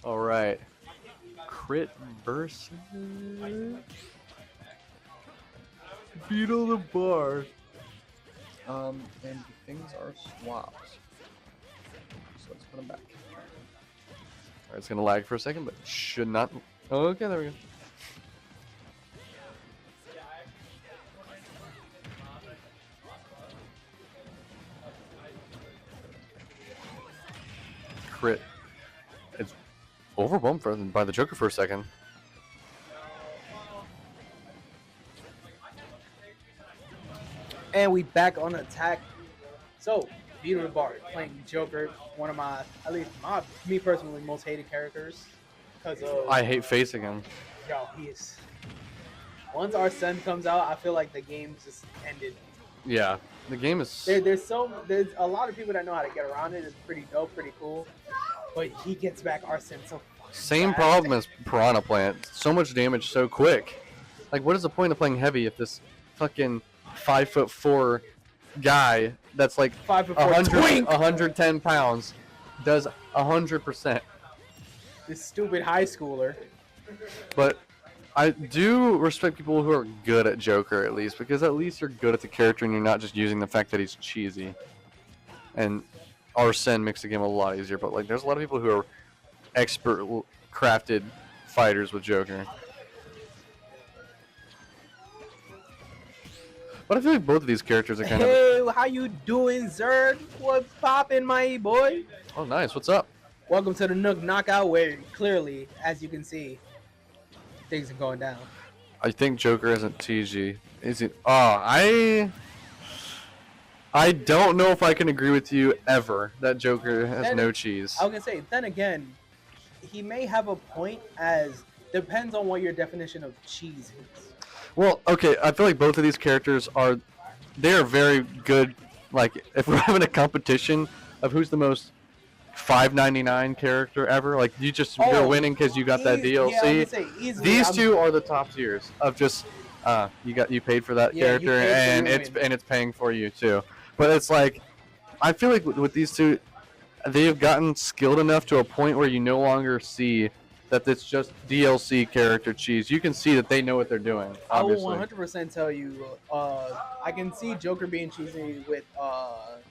All right. Crit versus Beetlethebard. And the things are swapped. So let's put them back. Alright, it's gonna lag for a second, but should not. Oh, okay, there we go. Crit. It's overwhelmed by the Joker for a second. And we back on attack. So, Beetlethebard playing Joker, one of my, at least me personally, most hated characters. Because I hate facing him. Yo, he is. Once Arsene comes out, I feel like the game just ended. Yeah, the game is. There's a lot of people that know how to get around it. It's pretty dope, pretty cool. But he gets back Arsene so Same fast. problem as Piranha Plant. So much damage so quick. Like, what is the point of playing heavy if this fucking 5'4" guy that's like 5'4" 110 pounds does 100%? This stupid high schooler. But I do respect people who are good at Joker, at least, because at least you're good at the character and you're not just using the fact that he's cheesy. And Arsene makes the game a lot easier, but like there's a lot of people who are expert crafted fighters with Joker. But I feel like both of these characters are kind of. Hey, how you doing, Zerd? What's poppin', my boy? Oh, nice. What's up? Welcome to the Nook Knockout, where clearly, as you can see, things are going down. I think Joker isn't TG. Is he? Oh, I don't know if I can agree with you ever that Joker has no cheese. I was gonna say, then again, he may have a point, as depends on what your definition of cheese is. Well, okay, I feel like both of these characters are very good. Like, if we're having a competition of who's the most $5.99 character ever, like you're winning because you got that DLC. Yeah, say, these two are the top tiers of just you paid for that character and it's paying for you too. But it's like I feel like with these two, they have gotten skilled enough to a point where you no longer see that it's just DLC character cheese. You can see that they know what they're doing. Obviously. I will 100% tell you, I can see Joker being cheesy with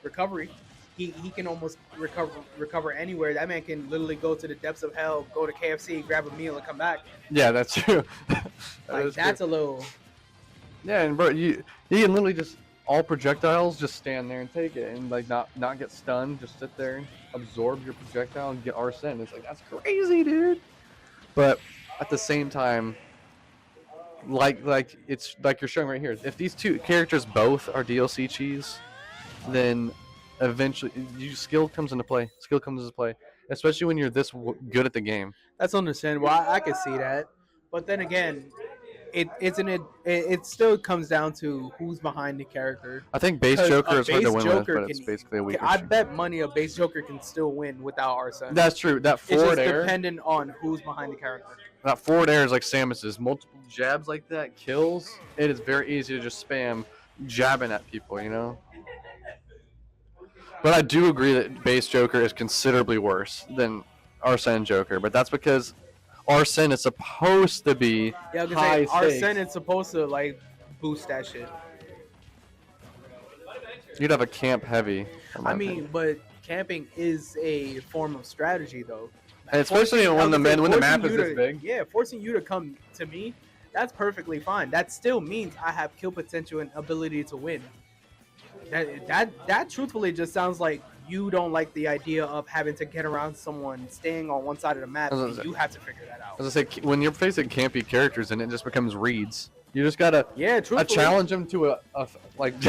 recovery. He can almost recover anywhere. That man can literally go to the depths of hell, go to KFC, grab a meal, and come back. Yeah, that's true. That's a little. Yeah, and bro, you can literally just all projectiles, just stand there and take it, and like not get stunned. Just sit there, absorb your projectile, and get Arsene. It's like that's crazy, dude. But at the same time, like it's like you're showing right here. If these two characters both are DLC cheese, then eventually skill comes into play. Skill comes into play, especially when you're this good at the game. That's understandable. I can see that, but then again, it still comes down to who's behind the character. I think base Joker is hard to win with, but it's basically a weaker. I bet money a base Joker can still win without Arsene. That's true. That forward air. It's dependent on who's behind the character. That forward air is like Samus's. Multiple jabs like that kills. It is very easy to just spam jabbing at people, you know? But I do agree that base Joker is considerably worse than Arsene Joker, but that's because Arsene is supposed to be high stakes. Arsene is supposed to like boost that shit. You'd have a camp heavy. I mean, but camping is a form of strategy, though. And especially when the map is this big. Yeah, forcing you to come to me, that's perfectly fine. That still means I have kill potential and ability to win. That truthfully just sounds like you don't like the idea of having to get around someone staying on one side of the map. And you have to figure that out. As I say, when you're facing campy characters, and it just becomes reads. You just gotta challenge them to a like.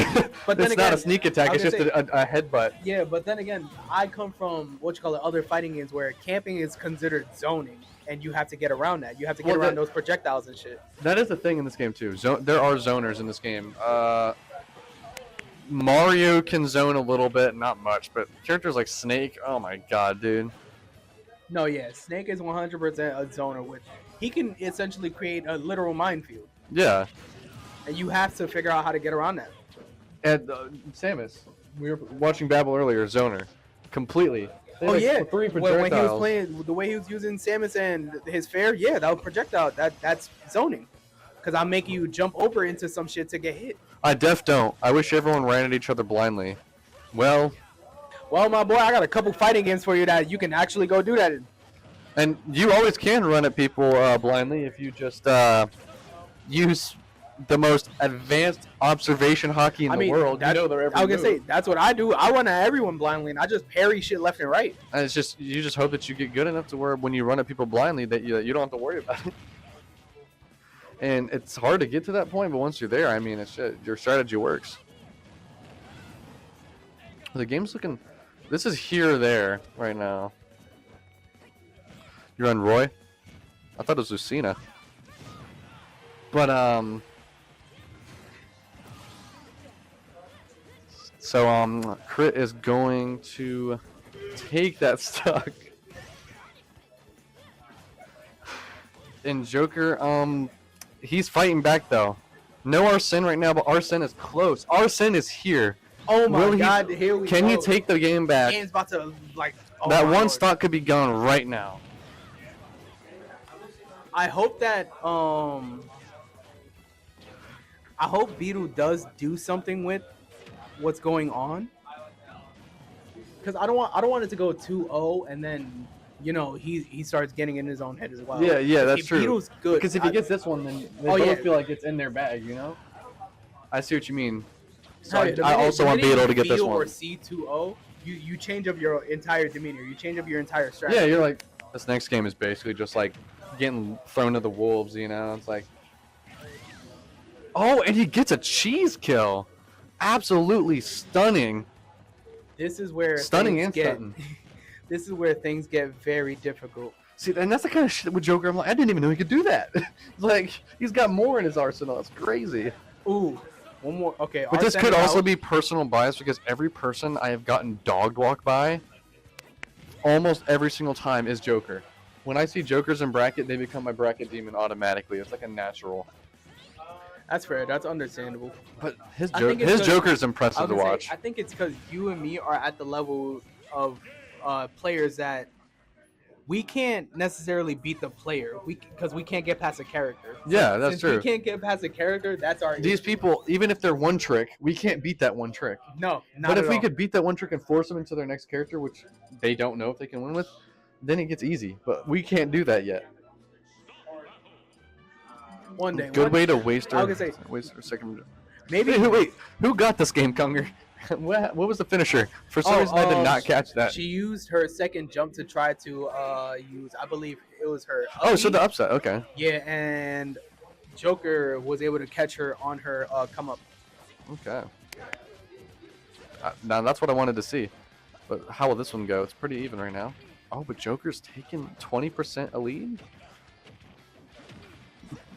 But then it's not a sneak attack; it's just a headbutt. Yeah, but then again, I come from other fighting games where camping is considered zoning, and you have to get around that. You have to get around those projectiles and shit. That is the thing in this game too. There are zoners in this game. Mario can zone a little bit, not much, but characters like Snake, oh my god, dude. No, yeah, Snake is 100% a zoner, which he can essentially create a literal minefield. Yeah. And you have to figure out how to get around that. And Samus, we were watching Babel earlier, zoner. Completely. They Oh have, like, yeah, 3 when he was projectiles. playing, the way he was using Samus and his fair, yeah, that was projectile. That's zoning, because I'm making you jump over into some shit to get hit. I def don't. I wish everyone ran at each other blindly. Well, my boy, I got a couple fighting games for you that you can actually go do that in. and you always can run at people blindly if you just use the most advanced observation hockey in the world. You know their every I was gonna say move. that's what I do. I run at everyone blindly, and I just parry shit left and right. And it's just you just hope that you get good enough to where when you run at people blindly that you don't have to worry about it. And it's hard to get to that point, but once you're there, I mean, your strategy works. The game's looking. This is here or there right now. You're on Roy. I thought it was Lucina. But so Crit is going to take that stock. And Joker, he's fighting back though. No Arsene right now, but Arsene is close. Arsene is here. Oh my Will he- god, here we Can go. he take the game back? Game's about to like. Oh That my one Lord. stock could be gone right now. I hope that I hope Beetle does do something with what's going on, because I don't want it to go 2-0 and then he starts getting in his own head as well. Yeah, that's If true. Beetle's good Because if he gets this one, then they Oh, both yeah. feel like it's in their bag, you know? I see what you mean. So Hell yeah, the I minute- also the want minute Beetle you to get this feel or one. see 2-0, you change up your entire demeanor. You change up your entire Yeah, strategy. you're like, this next game is basically just like getting thrown to the wolves, you know? It's like, oh, and he gets a cheese kill. Absolutely stunning. This is where Stunning things and get, stunning. This is where things get very difficult. See, and that's the kind of shit with Joker. I'm like, I didn't even know he could do that. Like, he's got more in his arsenal. It's crazy. Ooh, one more. Okay, But this Arsene could also out. be personal bias because every person I have gotten dogged walk by, almost every single time, is Joker. When I see Jokers in bracket, they become my bracket demon automatically. It's like a natural. That's fair. That's understandable. But his I think it's 'cause- Joker is I impressive was to gonna watch. say, I think it's because you and me are at the level of players that we can't necessarily beat the player. Because we can't get past a character. Yeah, that's Since true. we can't get past a character, that's our These issue. people, even if they're one trick, we can't beat that one trick. No, not But at if we all. could beat that one trick and force them into their next character, which they don't know if they can win with, then it gets easy. But we can't do that yet. One day. Good way to waste I our, was gonna say- waste our second. Maybe. Wait, who got this game, Conger? What was the finisher? For some reason, I did not catch that. She used her second jump to try to use. I believe it was her. Oh, so uppy. the upset. Okay. Yeah, and Joker was able to catch her on her come up. Okay. Now that's what I wanted to see. But how will this one go? It's pretty even right now. Oh, but Joker's taking 20% a lead?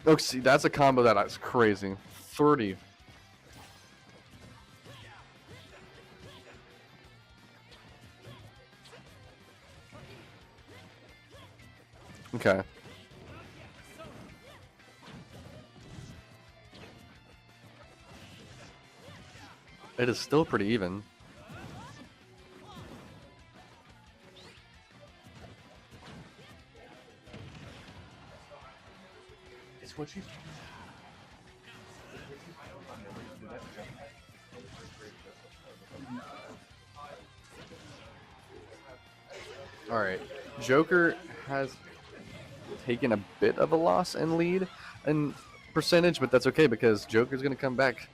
Oh, see, that's a combo that's crazy. 30. Okay. It is still pretty even. It's what you. All right, Joker has taken a bit of a loss in lead and percentage, but that's okay because Joker's gonna come back.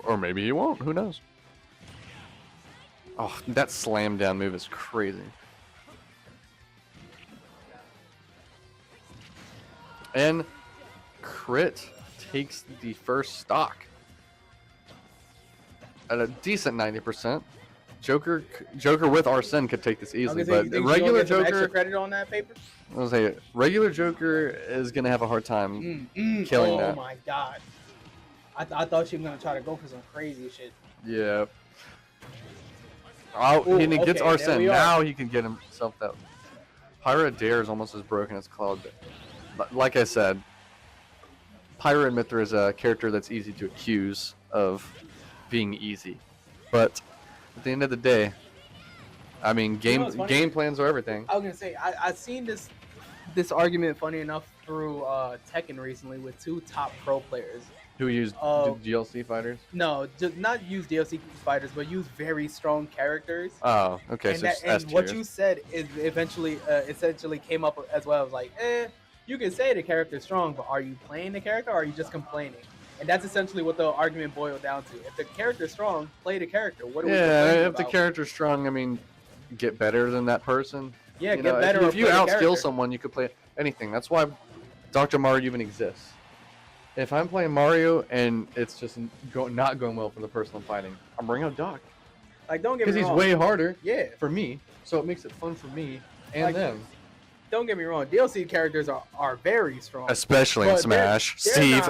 Or maybe he won't. Who knows? Oh, that slam down move is crazy. And Crit takes the first stock at a decent 90%. Joker with Arsene could take this easily, but the regular extra Joker, credit on that paper. I was say regular Joker is gonna have a hard time killing that. Oh my god! I thought she was gonna try to go for some crazy shit. Yeah. Oh, Ooh, and he gets okay, there Arsene. we are. Now he can get himself that. Pyra Dare is almost as broken as Cloud. But like I said, Pyra and Mithra is a character that's easy to accuse of being easy. But at the end of the day, I mean, game plans are everything. I was gonna say I seen this argument, funny enough, through Tekken recently with 2 top pro players Who used DLC fighters? No, just not use DLC fighters, but use very strong characters. Oh, okay. And, So and what you said is eventually, essentially came up as well. I was like, you can say the character's strong, but are you playing the character or are you just complaining? And that's essentially what the argument boiled down to. If the character's strong, play the character. What are we complaining if the character's strong, I mean, get better than that person. Yeah, get better. If you outskill someone, you could play anything. That's why Dr. Mario even exists. If I'm playing Mario and it's just not going well for the person I'm fighting, I'm bringing out Doc. Like, don't get me wrong. Because he's way harder. Yeah. For me, so it makes it fun for me and them. Don't get me wrong. DLC characters are very strong, especially in Smash. Steve,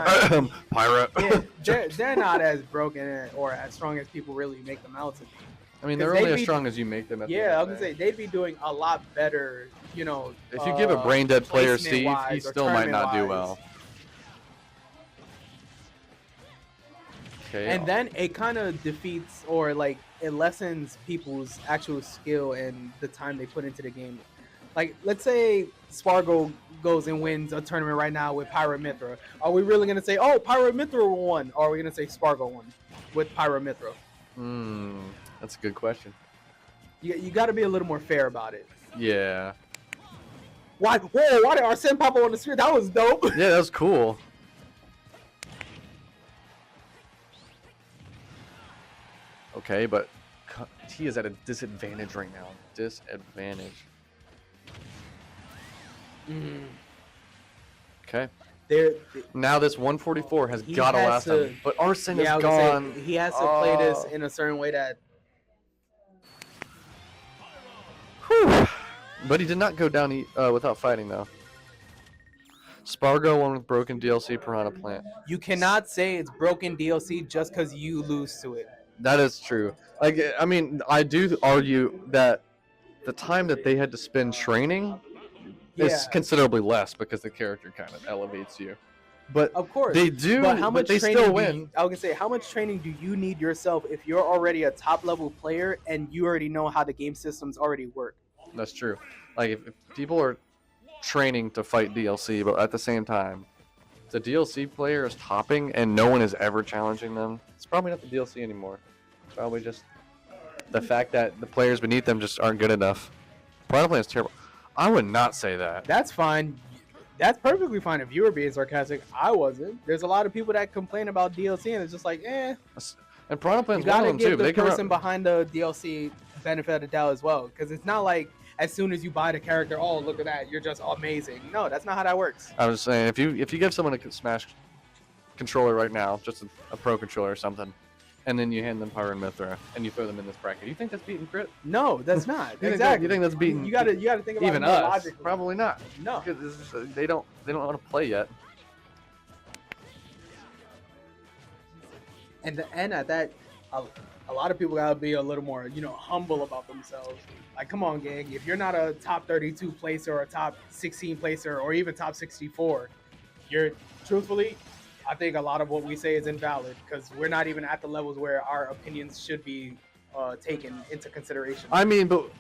Pirate. Yeah, they're not as broken or as strong as people really make them out to be. I mean, they're only as strong as you make them. Yeah, I was gonna say they'd be doing a lot better. You know, if you give a brain dead player Steve, he still might not do well. Okay. And then it kind of defeats or like it lessens people's actual skill and the time they put into the game. Like, let's say Spargo goes and wins a tournament right now with Pyra Mythra. Are we really gonna say, "Oh, Pyra Mythra won"? Or are we gonna say Spargo won with Pyra Mythra? That's a good question. You got to be a little more fair about it. Yeah. Why? Whoa! Why did Arsene pop up on the screen? That was dope. Yeah, that was cool. Okay, but he is at a disadvantage right now. Disadvantage. Okay. Now this 144 has got to last him, but Arsene is gone. He has to play this in a certain way that. Whew. But he did not go down without fighting though. Spargo won with broken DLC Piranha Plant. You cannot say it's broken DLC just because you lose to it. That is true. Like, I mean, I do argue that the time that they had to spend training is considerably less because the character kind of elevates you. But of course they do. But how much they training still win. I was gonna say, how much training do you need yourself if you're already a top level player and you already know how the game systems already work? That's true. Like if people are training to fight DLC, but at the same time, the DLC player is topping and no one is ever challenging them. It's probably not the DLC anymore. It's probably just the fact that the players beneath them just aren't good enough. Piranha Plant is terrible. I would not say that. That's fine. That's perfectly fine if you were being sarcastic. I wasn't. There's a lot of people that complain about DLC and it's just like, And Piranha Plant's you one of them gotta too. give the person behind the DLC benefit of the doubt as well, because it's not like as soon as you buy the character, oh look at that, you're just amazing. No, that's not how that works. I was saying if you give someone a Smash controller right now, just a pro controller or something, and then you hand them Pyra and Mythra and you throw them in this bracket, you think that's beating Crit? No, that's not. Exactly. You think that's beating? You gotta think about even it more us. logically. Probably not. No, because they don't want to play yet. And at that, a lot of people gotta be a little more, humble about themselves. Like, come on, gang. If you're not a top 32 placer or a top 16 placer or even top 64, you're truthfully, I think a lot of what we say is invalid because we're not even at the levels where our opinions should be taken into consideration. I mean, but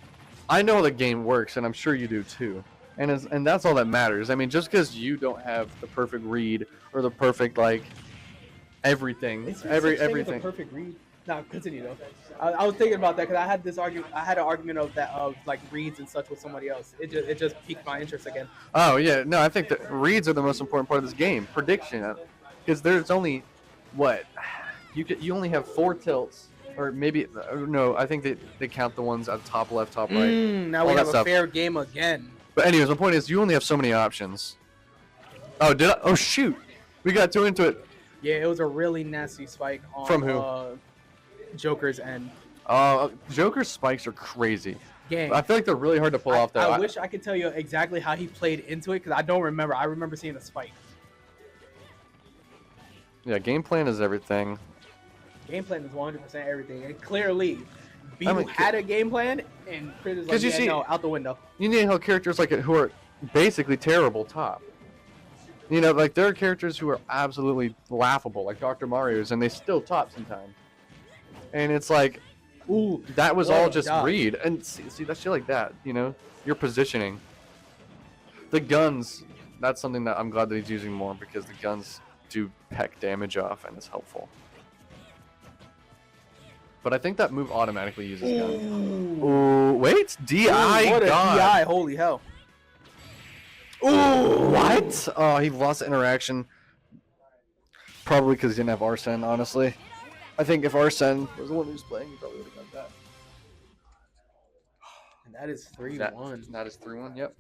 I know the game works, and I'm sure you do too. And that's all that matters. I mean, just because you don't have the perfect read or the perfect everything, everything. The perfect read. No, continue though. I was thinking about that because I had this argument. I had an argument of like reads and such with somebody else. It just piqued my interest again. Oh yeah, no, I think that reads are the most important part of this game. Prediction, because there's only you only have 4 tilts, or maybe no. I think they count the ones at top left, top right. Now we have a fair game again. But anyways, my point is you only have so many options. Oh, did I? Oh shoot, we got too into it. Yeah, it was a really nasty spike on from who? Joker's end. Joker's spikes are crazy. Gang. I feel like they're really hard to pull off though. I wish I could tell you exactly how he played into it because I don't remember. I remember seeing the spike. Yeah, game plan is everything. Game plan is 100% everything. And clearly, Beetle had a game plan, and Crit is like, no, out the window. You need how characters like it who are basically terrible top. Like there are characters who are absolutely laughable, like Dr. Mario's, and they still top sometimes. And it's like, Ooh, That was what all a just dodge. read. And see that shit like that, you know? Your positioning. The guns, that's something that I'm glad that he's using more because the guns do peck damage off and it's helpful. But I think that move automatically uses gun. Ooh, wait, DI. Ooh, what a God. DI! Holy hell! Ooh, what? Oh, he lost interaction. Probably because he didn't have Arsene, honestly. I think if Arsene was the one who's playing, he probably would have got that. And that is 3-1. That is 3-1, yep.